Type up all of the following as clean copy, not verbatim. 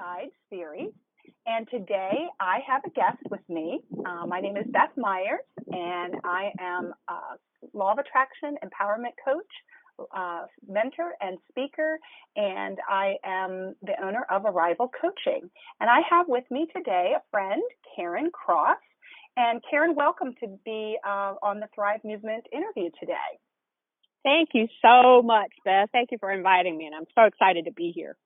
Guide series. And today I have a guest with me. My name is Beth Myers, and I am a Law of Attraction Empowerment Coach, mentor, and speaker, and I am the owner of Arrival Coaching. And I have with me today a friend, Karen Cross. And Karen, welcome to be on the Thrive Movement interview today. Thank you so much, Beth. Thank you for inviting me, and I'm so excited to be here.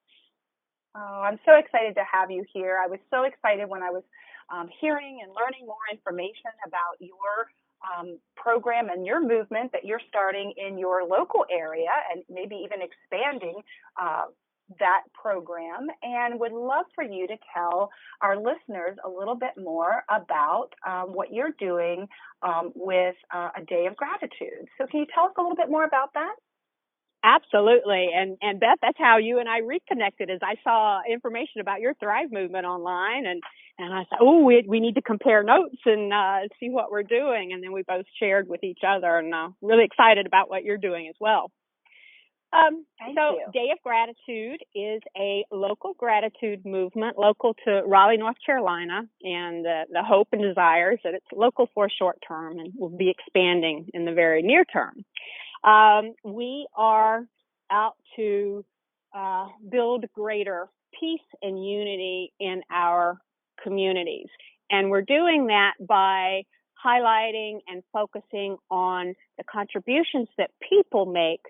Oh, I'm so excited to have you here. I was so excited when I was hearing and learning more information about your program and your movement that you're starting in your local area and maybe even expanding that program, and would love for you to tell our listeners a little bit more about what you're doing with a day of gratitude. So can you tell us a little bit more about that? Absolutely. And Beth, that's how you and I reconnected, as I saw information about your Thrive movement online, and I thought, oh, we need to compare notes and see what we're doing. And then we both shared with each other, and really excited about what you're doing as well. Thank you. Day of Gratitude is a local gratitude movement, local to Raleigh, North Carolina, and the hope and desire is that it's local for a short term and will be expanding in the very near term. We are out to build greater peace and unity in our communities, and we're doing that by highlighting and focusing on the contributions that people make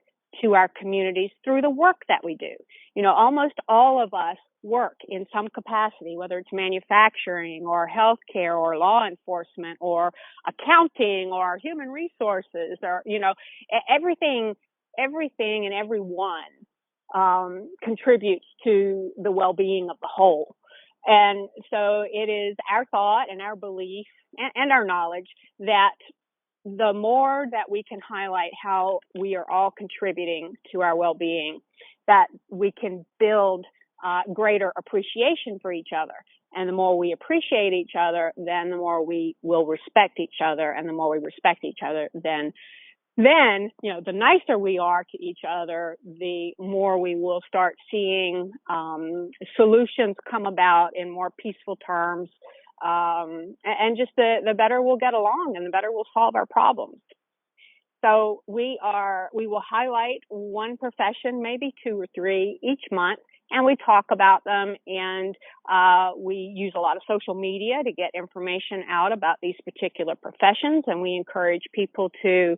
to our communities through the work that we do. You know, almost all of us work in some capacity, whether it's manufacturing or healthcare or law enforcement or accounting or human resources, or, you know, everything and everyone contributes to the well-being of the whole. And so it is our thought and our belief and our knowledge that the more that we can highlight how we are all contributing to our well-being, that we can build greater appreciation for each other. And the more we appreciate each other, then the more we will respect each other. And the more we respect each other, then you know, the nicer we are to each other, the more we will start seeing solutions come about in more peaceful terms. And just the better we'll get along and the better we'll solve our problems. So we will highlight one profession, maybe two or three each month, and we talk about them, and we use a lot of social media to get information out about these particular professions, and we encourage people to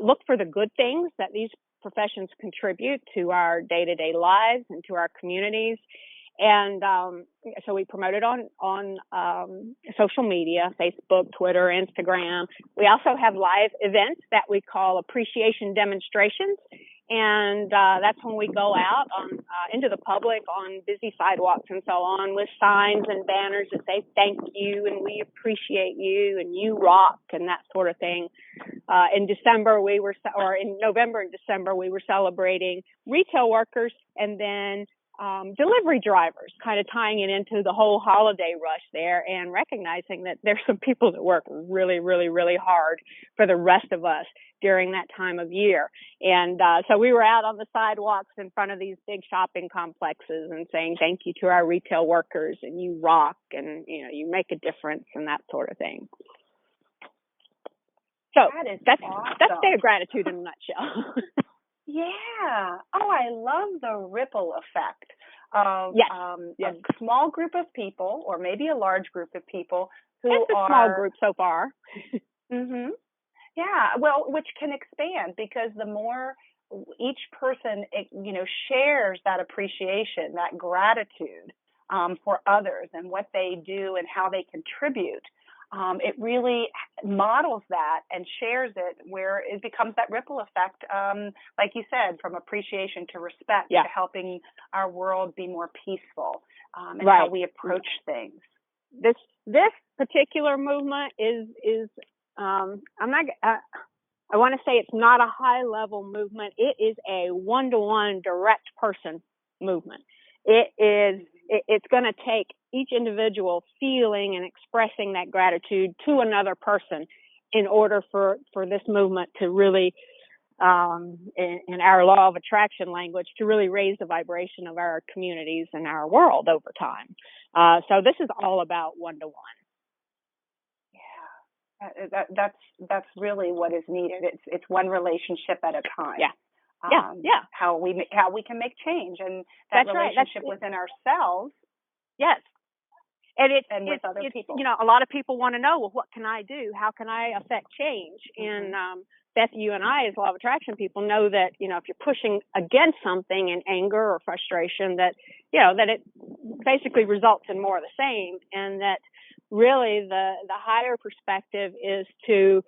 look for the good things that these professions contribute to our day-to-day lives and to our communities. And so we promote it on social media, Facebook, Twitter, Instagram. We also have live events that we call appreciation demonstrations. And that's when we go out into the public on busy sidewalks and so on with signs and banners that say thank you and we appreciate you and you rock and that sort of thing. In November and December, we were celebrating retail workers and then delivery drivers, kind of tying it into the whole holiday rush there and recognizing that there's some people that work really, really, really hard for the rest of us during that time of year. And so we were out on the sidewalks in front of these big shopping complexes and saying thank you to our retail workers and you rock and, you know, you make a difference and that sort of thing. So that's awesome. Day of Gratitude in a nutshell. Yeah. Oh, I love the ripple effect of yes. a small group of people, or maybe a large group of people who it's a small group so far. Mhm. Yeah. Well, which can expand because the more each person, you know, shares that appreciation, that gratitude for others and what they do and how they contribute. It really models that and shares it where it becomes that ripple effect, like you said, from appreciation to respect to helping our world be more peaceful and how we approach things. This particular movement is I want to say it's not a high level movement. It is a one-to-one direct person movement. It's going to take each individual feeling and expressing that gratitude to another person in order for this movement to really in our law of attraction language, to really raise the vibration of our communities and our world over time. So this is all about one-to-one. Yeah, that's really what is needed. It's one relationship at a time. Yeah. How we can make change, and that That's relationship right. within ourselves. Yes. And with other people. A lot of people want to know, well, what can I do? How can I affect change? Mm-hmm. And Beth, you and I, as law of attraction people, know that, if you're pushing against something in anger or frustration, that it basically results in more of the same, and that really the higher perspective is to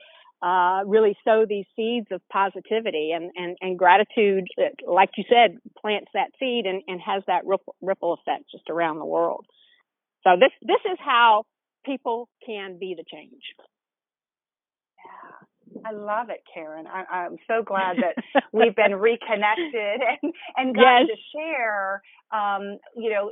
really sow these seeds of positivity, and gratitude, like you said, plants that seed and has that ripple effect just around the world. So this is how people can be the change. Yeah, I love it, Karen. I'm so glad that we've been reconnected and gotten to share,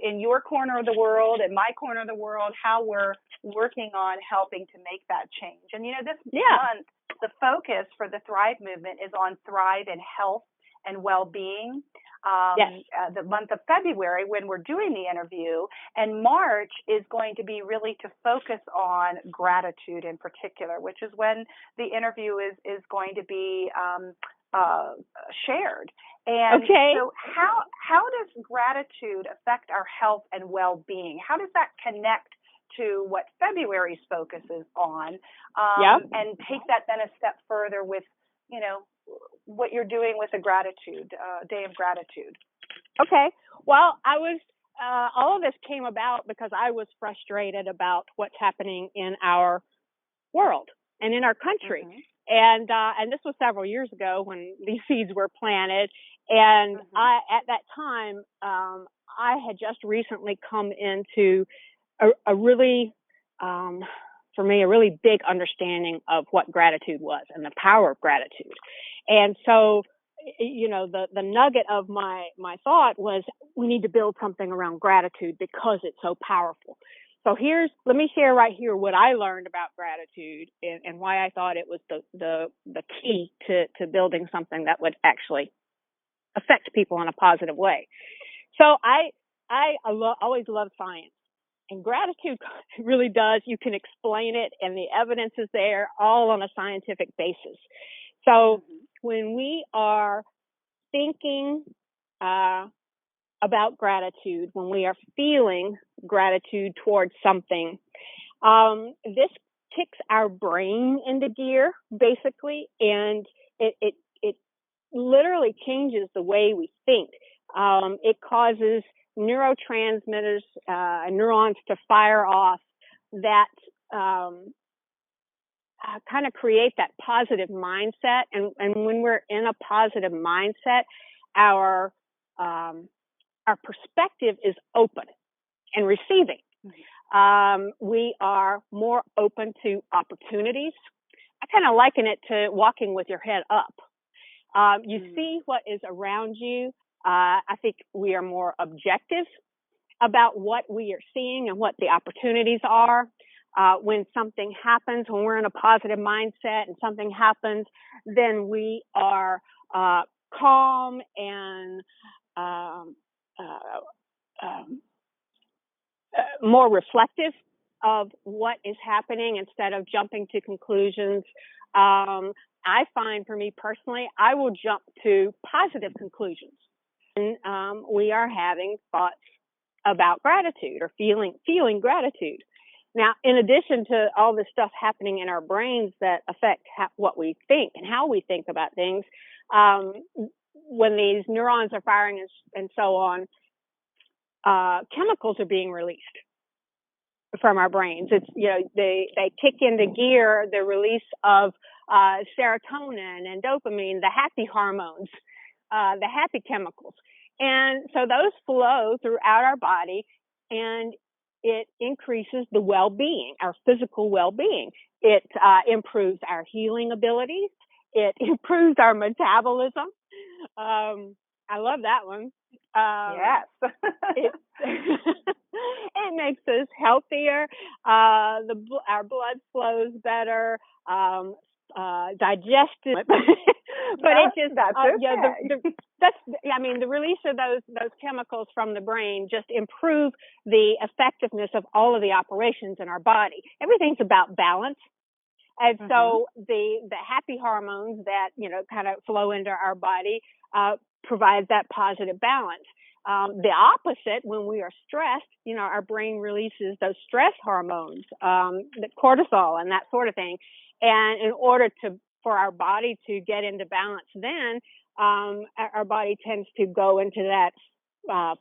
in your corner of the world and my corner of the world, how we're working on helping to make that change. And, this month, the focus for the Thrive movement is on thrive in health and well-being. The month of February, when we're doing the interview, and March is going to be really to focus on gratitude in particular, which is when the interview is going to be shared. And so how does gratitude affect our health and well-being? How does that connect to what February's focus is on? And take that then a step further with, what you're doing with the gratitude, Day of Gratitude. Okay. Well, all of this came about because I was frustrated about what's happening in our world and in our country. Mm-hmm. And this was several years ago when these seeds were planted. And at that time, I had just recently come into a really, for me, a really big understanding of what gratitude was and the power of gratitude. And so, the nugget of my thought was, we need to build something around gratitude because it's so powerful. So let me share right here what I learned about gratitude and why I thought it was the key to building something that would actually affect people in a positive way. So I always loved science. And gratitude really does. You can explain it, and the evidence is there, all on a scientific basis. So when we are thinking about gratitude, when we are feeling gratitude towards something, this kicks our brain into gear, basically, and it literally changes the way we think. It causes neurotransmitters, neurons to fire off that kind of create that positive mindset. And when we're in a positive mindset, our perspective is open and receiving. We are more open to opportunities. I kind of liken it to walking with your head up. You see what is around you. I think we are more objective about what we are seeing and what the opportunities are. When something happens, when we're in a positive mindset and something happens, then we are calm and more reflective of what is happening instead of jumping to conclusions. I find, for me personally, I will jump to positive conclusions. And we are having thoughts about gratitude or feeling gratitude. Now, in addition to all this stuff happening in our brains that affect what we think and how we think about things, when these neurons are firing and so on, chemicals are being released from our brains. It's, they kick into gear the release of serotonin and dopamine, the happy hormones, the happy chemicals. And so those flow throughout our body, and it increases the well-being, our physical well-being. It improves our healing abilities. It improves our metabolism. I love that one. Yes. It makes us healthier. Our blood flows better. digestive, but No, it just that's okay. the release of those chemicals from the brain just improve the effectiveness of all of the operations in our body. Everything's about balance. And so the happy hormones that, kind of flow into our body, provide that positive balance. The opposite, when we are stressed, our brain releases those stress hormones, the cortisol and that sort of thing. And in order for our body to get into balance, then our body tends to go into that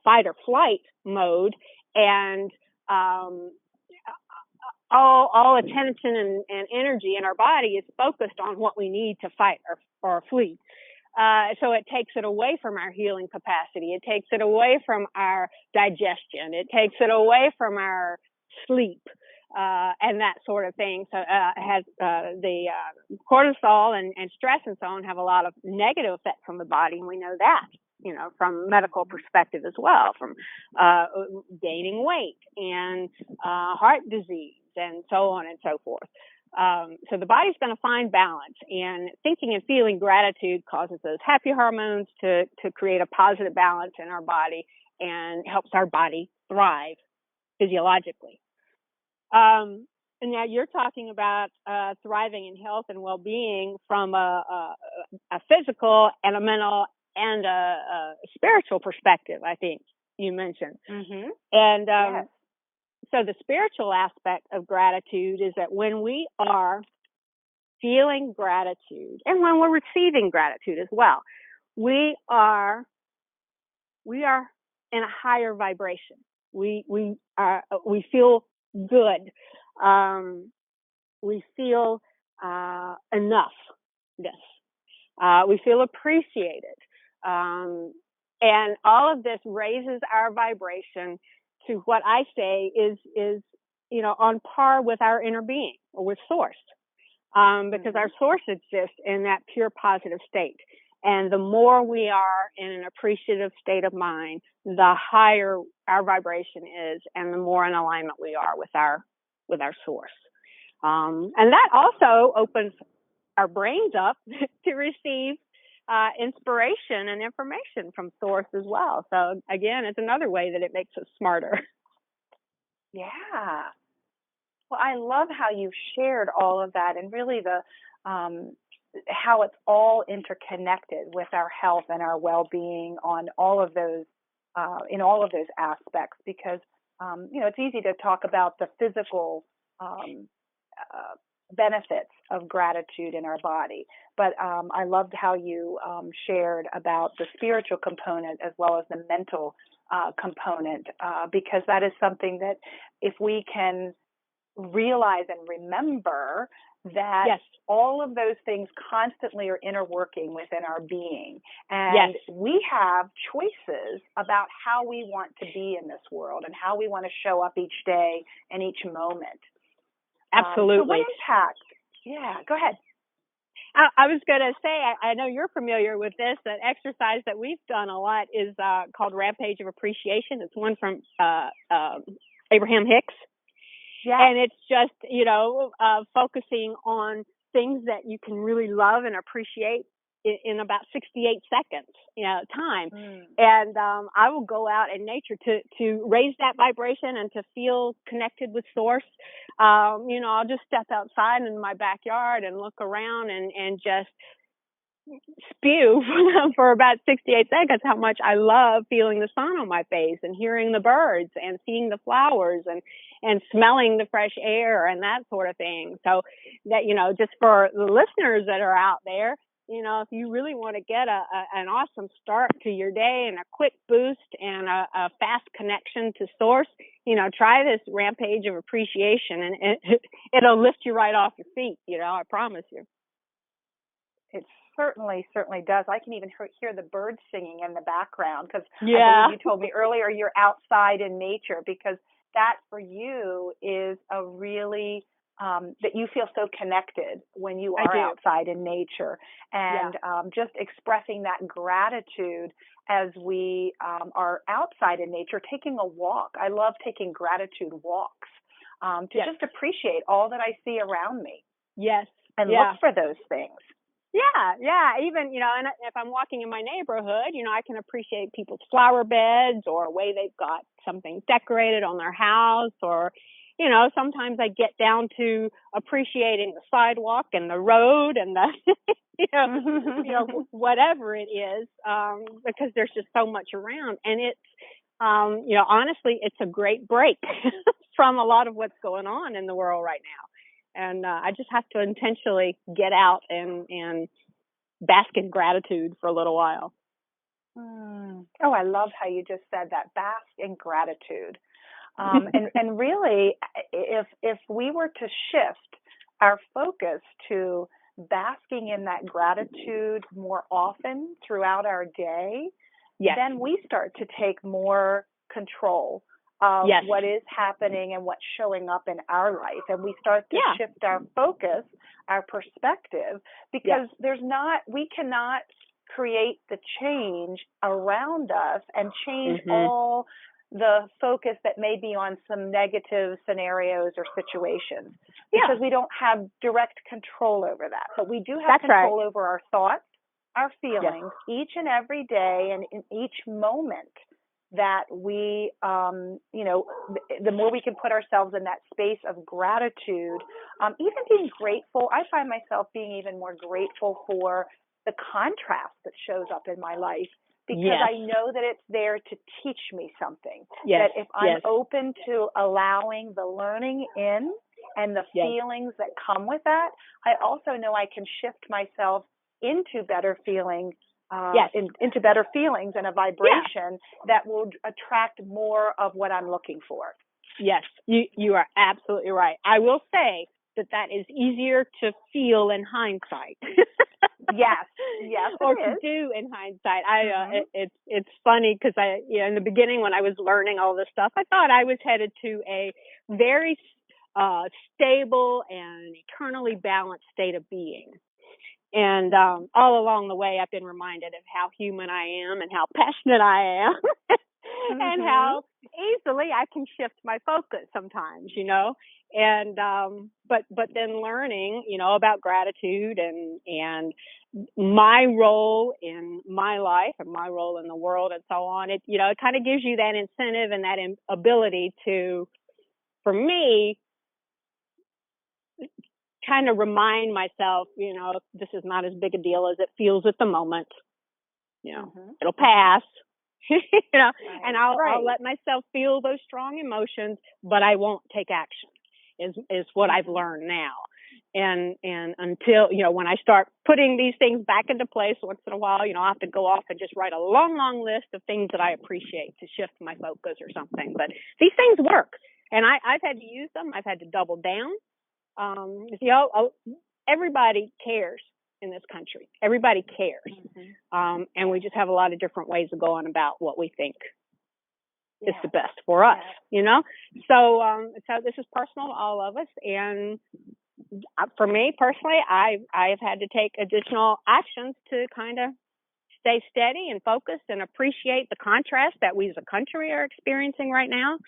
fight or flight mode, and all attention and energy in our body is focused on what we need to fight or flee. So it takes it away from our healing capacity. It takes it away from our digestion. It takes it away from our sleep, and that sort of thing. So it has the cortisol and stress and so on have a lot of negative effects on the body, and we know that, from medical perspective as well, from gaining weight and heart disease and so on and so forth. So the body's going to find balance, and thinking and feeling gratitude causes those happy hormones to create a positive balance in our body and helps our body thrive physiologically. And now you're talking about thriving in health and well-being from a physical and a mental and a spiritual perspective, I think you mentioned. Mm-hmm. And yes. So the spiritual aspect of gratitude is that when we are feeling gratitude and when we're receiving gratitude as well, we are in a higher vibration. We feel good. We feel enough. We feel appreciated. And all of this raises our vibration to what I say is on par with our inner being or with source, because our source exists in that pure positive state. And the more we are in an appreciative state of mind, the higher our vibration is, and the more in alignment we are with our source. And that also opens our brains up to receive inspiration and information from source as well. So again, it's another way that it makes us smarter. Yeah. Well, I love how you've shared all of that, and really the how it's all interconnected with our health and our well-being on all of those in all of those aspects. Because it's easy to talk about the physical benefits of gratitude in our body, but I loved how you shared about the spiritual component as well as the mental component, because that is something that if we can realize and remember that yes. all of those things constantly are interworking within our being, and yes. we have choices about how we want to be in this world and how we want to show up each day and each moment. Absolutely. So what impact? Yeah, go ahead. I was going to say, I know you're familiar with this, that exercise that we've done a lot is called Rampage of Appreciation. It's one from Abraham Hicks. Yeah. And it's just, focusing on things that you can really love and appreciate in about 68 seconds, time. And I will go out in nature to raise that vibration and to feel connected with source. I'll just step outside in my backyard and look around and just spew for about 68 seconds how much I love feeling the sun on my face and hearing the birds and seeing the flowers and smelling the fresh air and that sort of thing. So that, just for the listeners that are out there, if you really want to get an awesome start to your day and a quick boost and a fast connection to source, try this Rampage of Appreciation, and it'll lift you right off your feet. I promise you. It certainly does. I can even hear the birds singing in the background, because I believe you told me earlier you're outside in nature, because that for you is a really that you feel so connected when you are outside in nature, and just expressing that gratitude as we are outside in nature, taking a walk. I love taking gratitude walks to just appreciate all that I see around me. Yes, and look Yeah. for those things. Yeah. Even, and if I'm walking in my neighborhood, I can appreciate people's flower beds or a way they've got something decorated on their house, or, sometimes I get down to appreciating the sidewalk and the road and the, whatever it is, because there's just so much around. And it's, honestly, it's a great break from a lot of what's going on in the world right now. And I just have to intentionally get out and bask in gratitude for a little while. Oh, I love how you just said that, bask in gratitude. And really, if we were to shift our focus to basking in that gratitude more often throughout our day, yes. then we start to take more control of yes. what is happening and what's showing up in our life. And we start to shift our focus, our perspective, because we cannot create the change around us and change all the focus that may be on some negative scenarios or situations, because we don't have direct control over that. But we do have control over our thoughts, our feelings, each and every day, and in each moment that we, the more we can put ourselves in that space of gratitude, even being grateful. I find myself being even more grateful for the contrast that shows up in my life, because I know that it's there to teach me something. That if I'm open to allowing the learning in and the feelings that come with that, I also know I can shift myself into better feeling. Into better feelings and a vibration that will attract more of what I'm looking for. Yes, you are absolutely right. I will say that is easier to feel in hindsight. Yes, or to do in hindsight. It's funny because in the beginning when I was learning all this stuff, I thought I was headed to a very stable and eternally balanced state of being. And all along the way, I've been reminded of how human I am and how passionate I am and how easily I can shift my focus sometimes, And but then learning, about gratitude and my role in my life and my role in the world and so on. It it kind of gives you that incentive and that ability to, for me, kind of remind myself, this is not as big a deal as it feels at the moment. It'll pass, and I'll let myself feel those strong emotions, but I won't take action is what I've learned now. And until, when I start putting these things back into place once in a while, I'll have to go off and just write a long list of things that I appreciate to shift my focus or something. But these things work, and I've had to use them. I've had to double down. Everybody cares in this country. Everybody cares. And we just have a lot of different ways of going about what we think is the best for us, So this is personal to all of us. And for me personally, I've had to take additional actions to kind of stay steady and focused and appreciate the contrast that we as a country are experiencing right now.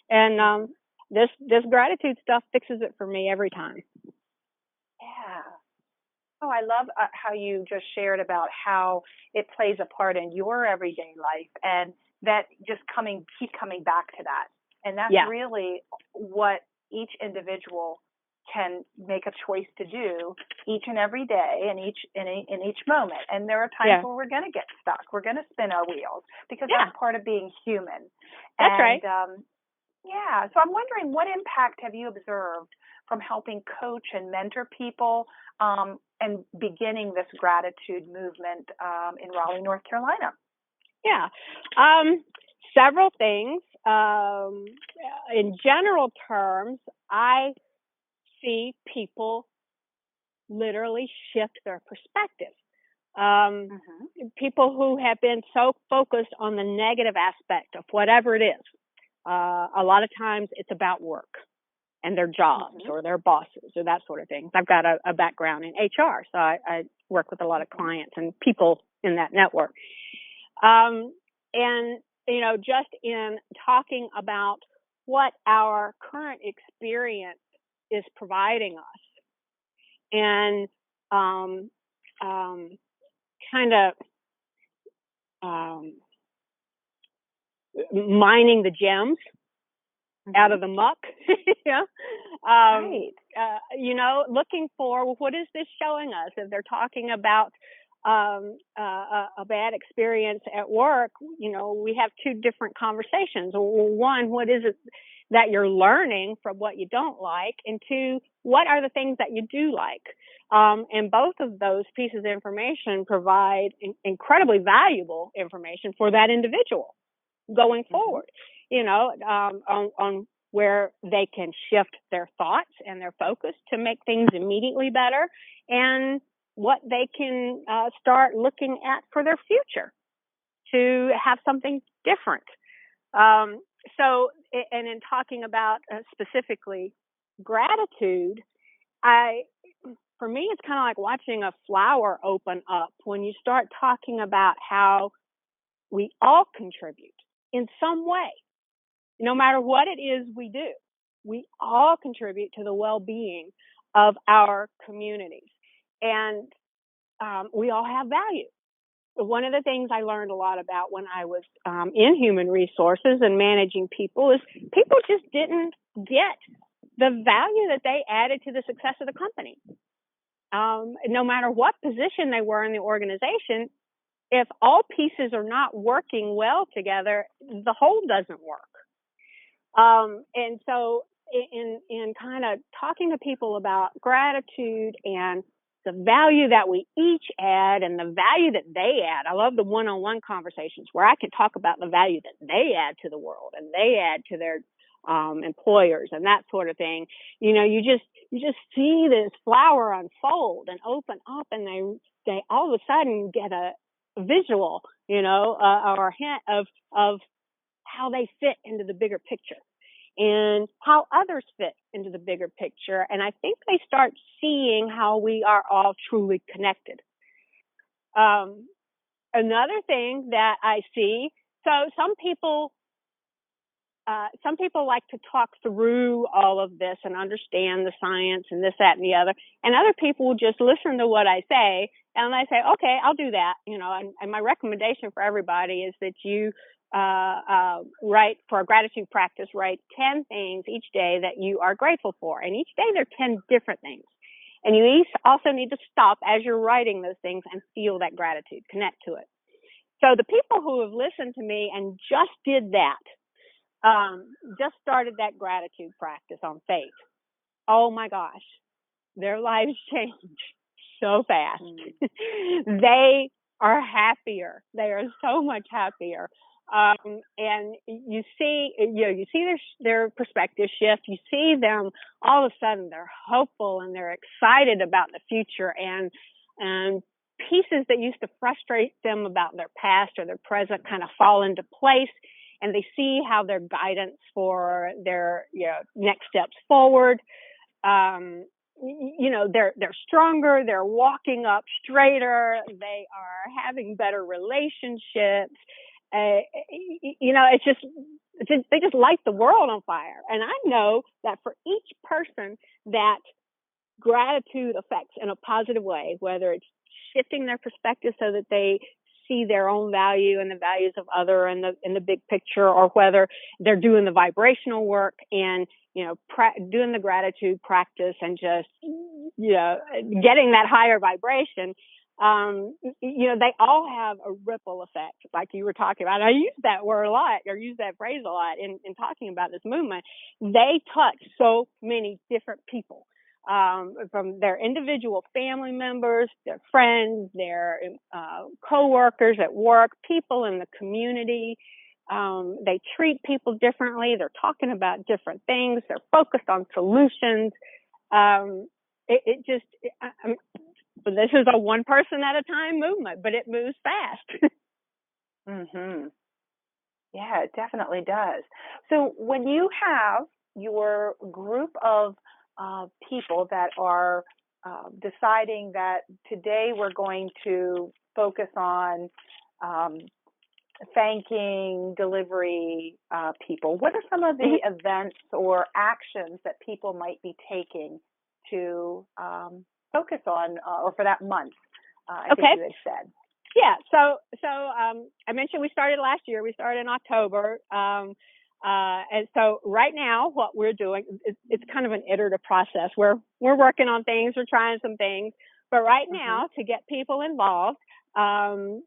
And this gratitude stuff fixes it for me every time. Yeah. Oh, I love how you just shared about how it plays a part in your everyday life, and that just keep coming back to that. And that's really what each individual can make a choice to do each and every day and in each moment. And there are times where we're going to get stuck. We're going to spin our wheels, because that's part of being human. That's right. So I'm wondering, what impact have you observed from helping coach and mentor people and beginning this gratitude movement in Raleigh, North Carolina? Yeah. Several things. In general terms, I see people literally shift their perspective. People who have been so focused on the negative aspect of whatever it is. A lot of times it's about work and their jobs or their bosses or that sort of thing. I've got a background in HR, so I work with a lot of clients and people in that network. And, just in talking about what our current experience is providing us and kind of mining the gems out of the muck. Yeah. Right. Looking for, well, what is this showing us? If they're talking about a bad experience at work, we have two different conversations. One, what is it that you're learning from what you don't like? And two, what are the things that you do like? And both of those pieces of information provide incredibly valuable information for that individual going forward, on where they can shift their thoughts and their focus to make things immediately better, and what they can start looking at for their future to have something different. And in talking about specifically gratitude, for me, it's kind of like watching a flower open up when you start talking about how we all contribute in some way, no matter what it is we do. We all contribute to the well-being of our communities, and we all have value. One of the things I learned a lot about when I was in human resources and managing people is people just didn't get the value that they added to the success of the company. No matter what position they were in the organization, if all pieces are not working well together, the whole doesn't work. And so in kind of talking to people about gratitude and the value that we each add and the value that they add. I love the one-on-one conversations where I can talk about the value that they add to the world and they add to their employers and that sort of thing. You just see this flower unfold and open up, and they all of a sudden get a visual, or a hint of how they fit into the bigger picture and how others fit into the bigger picture. And I think they start seeing how we are all truly connected. Another thing that I see, so some people like to talk through all of this and understand the science and this, that, and the other. And other people will just listen to what I say and I say, okay, I'll do that. And my recommendation for everybody is that you write for a gratitude practice, write 10 things each day that you are grateful for. And each day there are 10 different things. And you also need to stop as you're writing those things and feel that gratitude, connect to it. So the people who have listened to me and just did that, just started that gratitude practice on Faith. Oh my gosh, their lives changed so fast. They are happier. They are so much happier. And you see their perspective shift. You see them all of a sudden they're hopeful and they're excited about the future, and pieces that used to frustrate them about their past or their present kind of fall into place. And they see how their guidance for their next steps forward. They're stronger. They're walking up straighter. They are having better relationships. It's just they just light the world on fire. And I know that for each person that gratitude affects in a positive way, whether it's shifting their perspective so that they see their own value and the values of other in the big picture, or whether they're doing the vibrational work and doing the gratitude practice and just getting that higher vibration. They all have a ripple effect, like you were talking about. I use that word a lot, or use that phrase a lot in talking about this movement. They touch so many different people. From their individual family members, their friends, their co-workers at work, people in the community. They treat people differently. They're talking about different things. They're focused on solutions. This is a one person at a time movement, but it moves fast. Mhm. Yeah, it definitely does. So when you have your group of people that are deciding that today we're going to focus on thanking delivery people, what are some of the events or actions that people might be taking to focus on, or for that month? I Okay. think you had said. Yeah. So I mentioned we started last year. We started in October. And so right now, what we're doing, it's kind of an iterative process. We're working on things. We're trying some things. But right now, to get people involved, I'll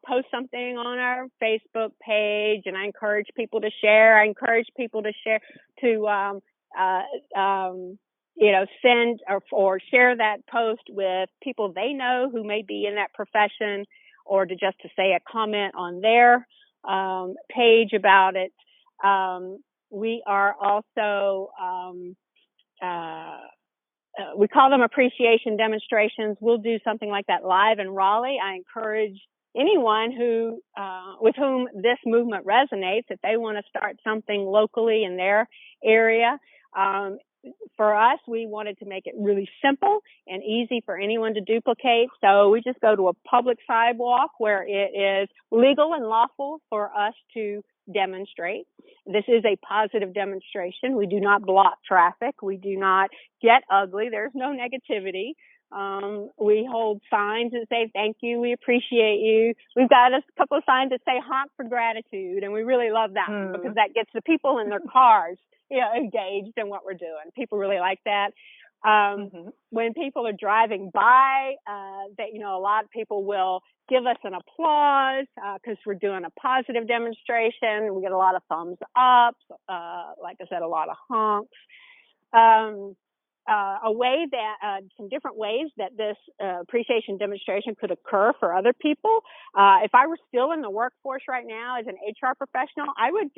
post something on our Facebook page, and I encourage people to share. Send or share that post with people they know who may be in that profession, or to say a comment on their page about it. We are also we call them appreciation demonstrations. We'll do something like that live in Raleigh. I encourage anyone who with whom this movement resonates, if they want to start something locally in their area. For us, we wanted to make it really simple and easy for anyone to duplicate. So we just go to a public sidewalk where it is legal and lawful for us to demonstrate. This is a positive demonstration. We do not block traffic. We do not get ugly. There's no negativity. We hold signs that say, thank you, we appreciate you. We've got a couple of signs that say honk for gratitude, and we really love that one because that gets the people in their cars engaged in what we're doing. People really like that. When people are driving by, a lot of people will give us an applause because we're doing a positive demonstration. We get a lot of thumbs up, like I said, a lot of honks. Some different ways that this appreciation demonstration could occur for other people. If I were still in the workforce right now as an HR professional, I would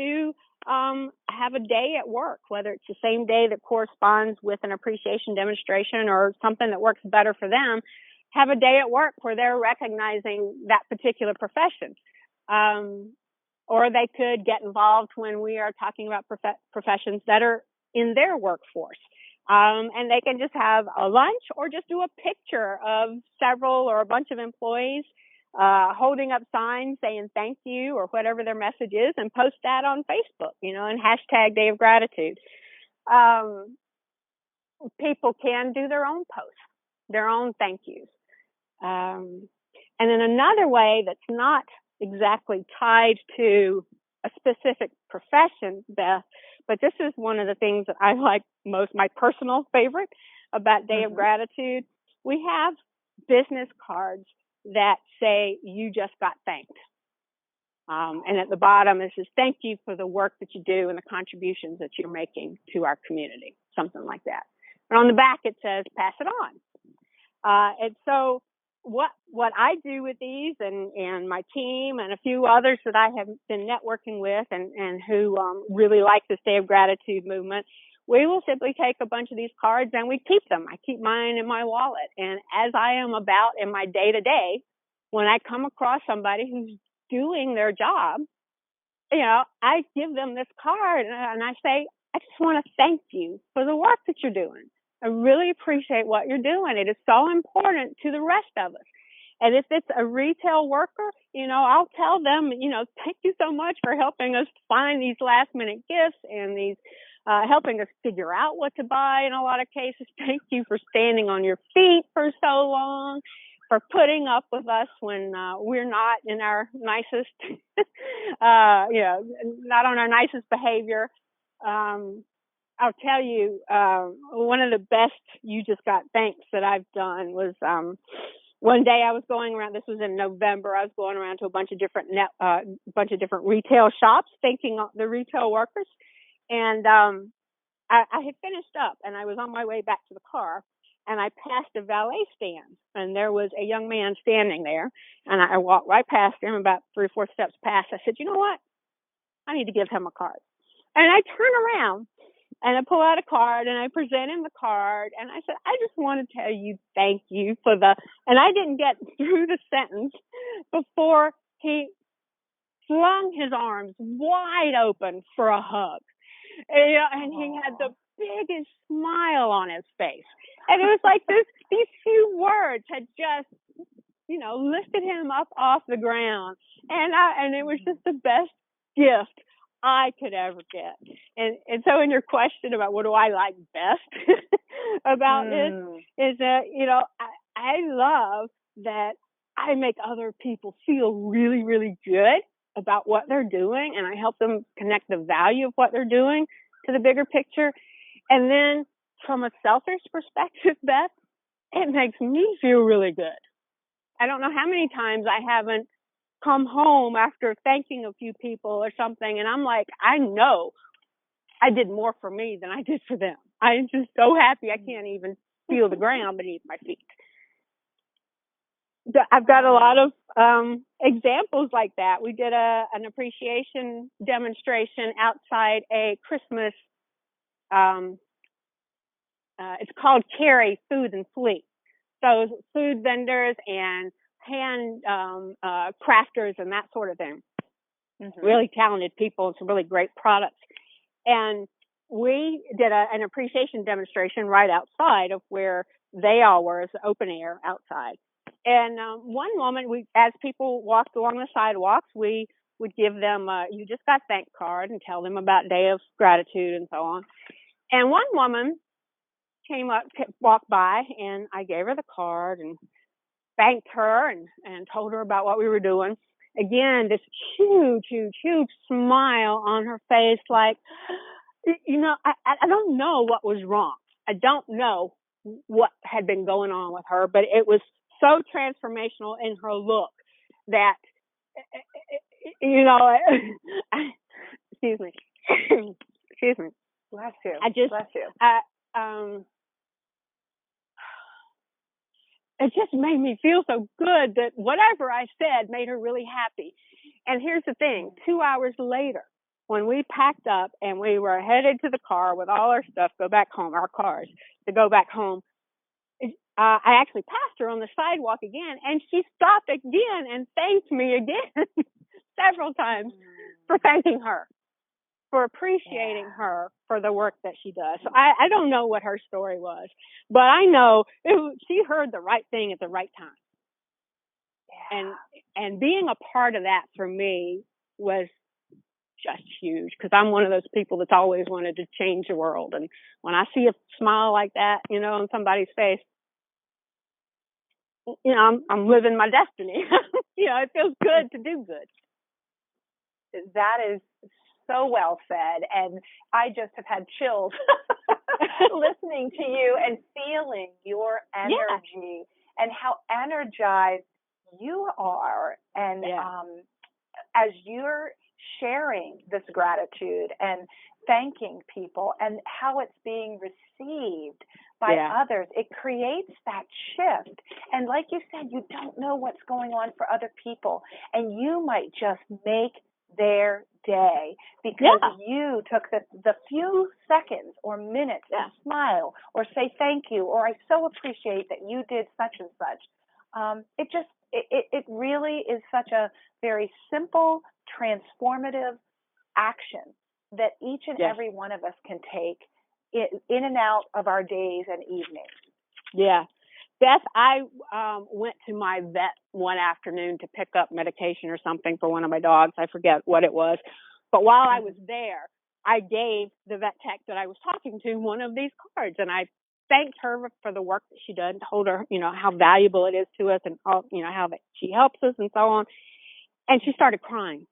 have a day at work, whether it's the same day that corresponds with an appreciation demonstration or something that works better for them. Have a day at work where they're recognizing that particular profession. Or they could get involved when we are talking about professions that are in their workforce. And they can just have a lunch or just do a picture of several or a bunch of employees holding up signs saying thank you or whatever their message is, and post that on Facebook, and hashtag Day of Gratitude. People can do their own posts, their own thank yous. And then another way that's not exactly tied to a specific profession, Beth, but this is one of the things that I like most, my personal favorite about Day of Gratitude. We have business cards that say, you just got thanked. And at the bottom, it says, thank you for the work that you do and the contributions that you're making to our community, something like that. And on the back, it says, pass it on. And so what I do with these and my team and a few others that I have been networking with and who really like this Day of Gratitude movement, we will simply take a bunch of these cards and we keep them. I keep mine in my wallet. And as I am about in my day-to-day, when I come across somebody who's doing their job, I give them this card and I say, I just want to thank you for the work that you're doing. I really appreciate what you're doing. It is so important to the rest of us. And if it's a retail worker, I'll tell them, thank you so much for helping us find these last minute gifts and these helping us figure out what to buy in a lot of cases. Thank you for standing on your feet for so long, for putting up with us when we're not in our nicest, not on our nicest behavior. I'll tell you, one of the best you just got thanks that I've done was one day I was going around. This was in November. I was going around to a bunch of different retail shops, thanking the retail workers. And I had finished up, and I was on my way back to the car, and I passed a valet stand, and there was a young man standing there, and I walked right past him, about 3 or 4 steps past. I said, you know what? I need to give him a card. And I turn around, and I pull out a card, and I present him the card, and I said, I just want to tell you thank you for and I didn't get through the sentence before he flung his arms wide open for a hug. And he had the biggest smile on his face. And it was like these few words had just, lifted him up off the ground. And it was just the best gift I could ever get. And so in your question about what do I like best, about this is that, I love that I make other people feel really, really good about what they're doing, and I help them connect the value of what they're doing to the bigger picture. And then from a selfish perspective, Beth, it makes me feel really good. I don't know how many times I haven't come home after thanking a few people or something, and I'm like, I know I did more for me than I did for them. I'm just so happy I can't even feel the ground beneath my feet. I've got a lot of examples like that. We did an appreciation demonstration outside a Christmas. It's called Carry Food and Fleet. So food vendors and hand crafters and that sort of thing. Mm-hmm. Really talented people and some really great products. And we did an appreciation demonstration right outside of where they all were, as open air outside. And one moment, as people walked along the sidewalks, we would give them a "you just got thanked" card and tell them about Day of Gratitude and so on. And one woman came up, walked by, and I gave her the card and thanked her and told her about what we were doing. Again, this huge, huge, huge smile on her face, like, I don't know what was wrong. I don't know what had been going on with her, but it was so transformational in her look that, excuse me. Excuse me. Bless you. Bless you. It just made me feel so good that whatever I said made her really happy. And here's the thing, 2 hours later, when we packed up and we were headed to the car with all our stuff, our cars, to go back home, I actually passed her on the sidewalk again, and she stopped again and thanked me again several times for thanking her, for appreciating her for the work that she does. So I don't know what her story was, but I know she heard the right thing at the right time. Yeah. And being a part of that for me was just huge, because I'm one of those people that's always wanted to change the world. And when I see a smile like that, on somebody's face, I'm living my destiny. It feels good to do good. That is so well said. And I just have had chills listening to you and feeling your energy and how energized you are. And as you're sharing this gratitude and thanking people and how it's being received by others, it creates that shift. And like you said, you don't know what's going on for other people, and you might just make their day because you took the few seconds or minutes to smile or say thank you, or I so appreciate that you did such and such. It really is such a very simple, transformative action that each and every one of us can take in and out of our days and evenings. Yeah. Beth, I went to my vet one afternoon to pick up medication or something for one of my dogs. I forget what it was. But while I was there, I gave the vet tech that I was talking to one of these cards, and I thanked her for the work that she did, told her, how valuable it is to us and, how that she helps us and so on. And she started crying.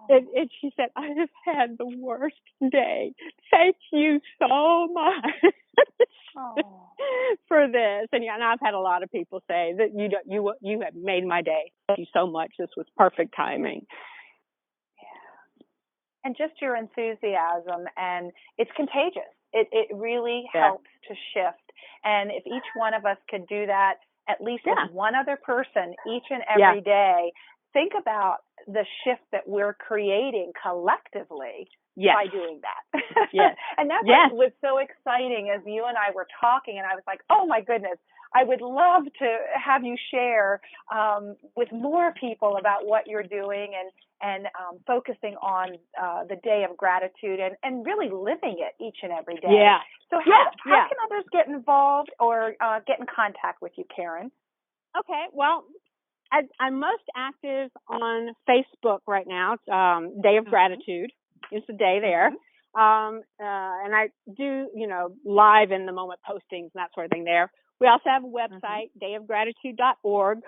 And she said, "I have had the worst day. Thank you so much for this." And I've had a lot of people say that you have made my day. Thank you so much. This was perfect timing. Yeah. And just your enthusiasm, and it's contagious. It really helps to shift. And if each one of us could do that, at least with one other person each and every day, think about the shift that we're creating collectively by doing that. And that's what was so exciting as you and I were talking, and I was like, oh my goodness, I would love to have you share with more people about what you're doing and focusing on the Day of Gratitude and really living it each and every day. Yeah. So how can others get involved or get in contact with you, Karen? Okay, well, I'm most active on Facebook right now. Day of Gratitude is the day there. And I do, live in the moment postings and that sort of thing there. We also have a website, dayofgratitude.org.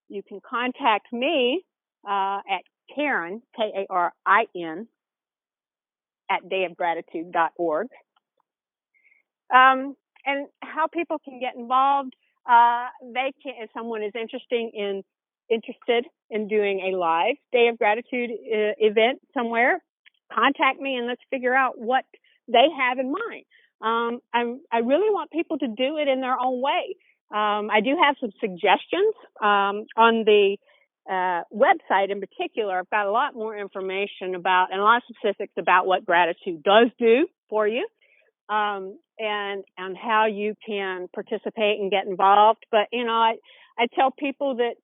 You can contact me at Karin, Karin, at dayofgratitude.org. And how people can get involved, they can, if someone is interested in doing a live Day of Gratitude event somewhere, contact me and let's figure out what they have in mind. I really want people to do it in their own way. I do have some suggestions on the website in particular. I've got a lot more information about and a lot of specifics about what gratitude does do for you. And how you can participate and get involved. But, I tell people that,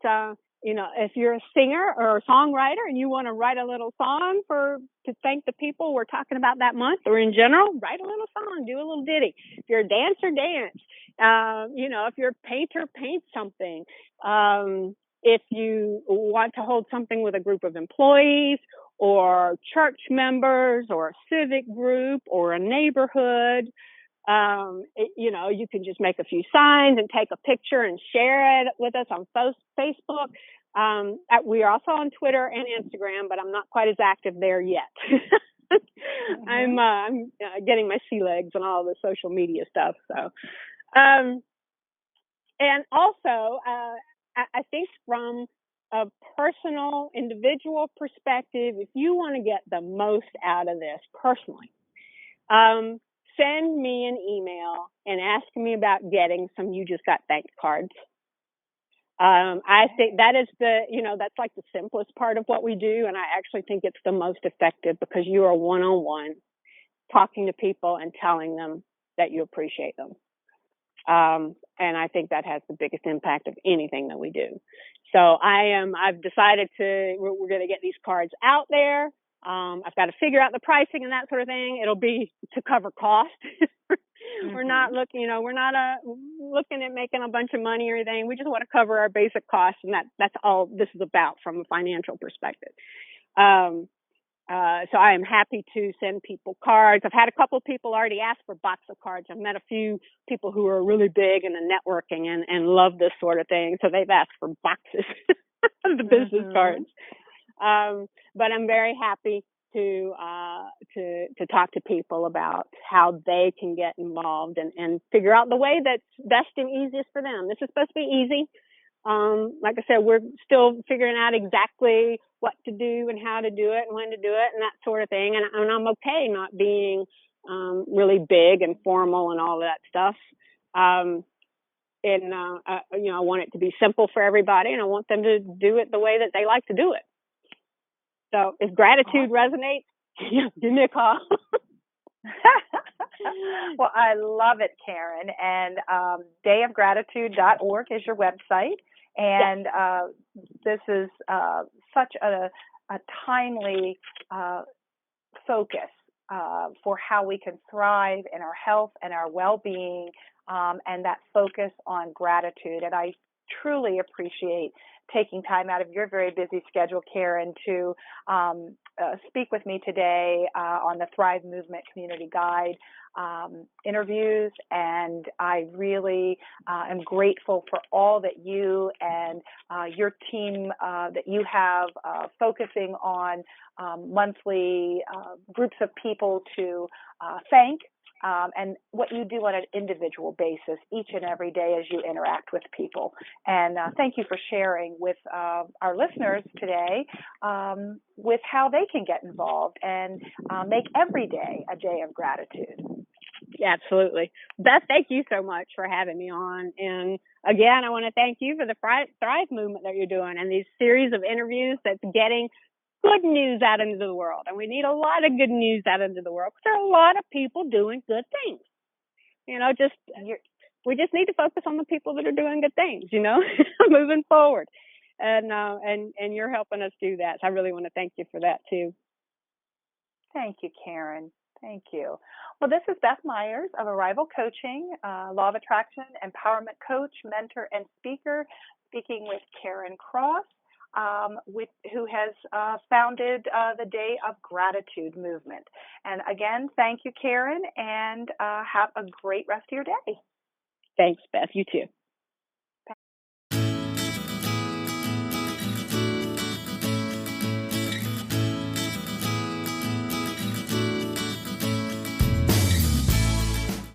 if you're a singer or a songwriter and you want to write a little song to thank the people we're talking about that month, or in general, write a little song, do a little ditty. If you're a dancer, dance. If you're a painter, paint something. If you want to hold something with a group of employees or church members or a civic group or a neighborhood, you can just make a few signs and take a picture and share it with us on Facebook. We are also on Twitter and Instagram, but I'm not quite as active there yet. I'm getting my sea legs and all the social media stuff. So, and also, I think from a personal, individual perspective, if you want to get the most out of this personally, send me an email and ask me about getting some You Just Got Thanked cards. I think that is that's like the simplest part of what we do. And I actually think it's the most effective because you are one-on-one talking to people and telling them that you appreciate them. And I think that has the biggest impact of anything that we do. So I've decided we're going to get these cards out there. I've got to figure out the pricing and that sort of thing. It'll be to cover cost. We're not looking, we're not looking at making a bunch of money or anything. We just want to cover our basic costs, and that's all this is about from a financial perspective. So I am happy to send people cards. I've had a couple of people already ask for box of cards. I've met a few people who are really big in the networking and love this sort of thing. So they've asked for boxes of the business cards. But I'm very happy to talk to people about how they can get involved and figure out the way that's best and easiest for them. This is supposed to be easy. Like I said, we're still figuring out exactly what to do and how to do it and when to do it and that sort of thing. And I'm okay not being really big and formal and all of that stuff. I want it to be simple for everybody, and I want them to do it the way that they like to do it. So if gratitude resonates, give me a call. Well, I love it, Karin. And dayofgratitude.org is your website. And this is such a timely focus for how we can thrive in our health and our well-being, and that focus on gratitude. And I truly appreciate taking time out of your very busy schedule, Karin, to speak with me today on the Thrive Movement Community Guide interviews. And I really am grateful for all that you and your team that you have focusing on monthly groups of people to thank. And what you do on an individual basis each and every day as you interact with people. And thank you for sharing with our listeners today with how they can get involved and make every day a day of gratitude. Yeah, absolutely. Beth, thank you so much for having me on. And again, I want to thank you for the Thrive movement that you're doing and these series of interviews that's getting good news out into the world. And we need a lot of good news out into the world because there are a lot of people doing good things. We just need to focus on the people that are doing good things, moving forward. And you're helping us do that. So I really want to thank you for that too. Thank you, Karin. Thank you. Well, this is Beth Myers of Arrival Coaching, Law of Attraction, Empowerment Coach, Mentor, and Speaker, speaking with Karin Kross. who has founded the Day of Gratitude movement. And again, thank you, Karen, and have a great rest of your day. Thanks, Beth. You too.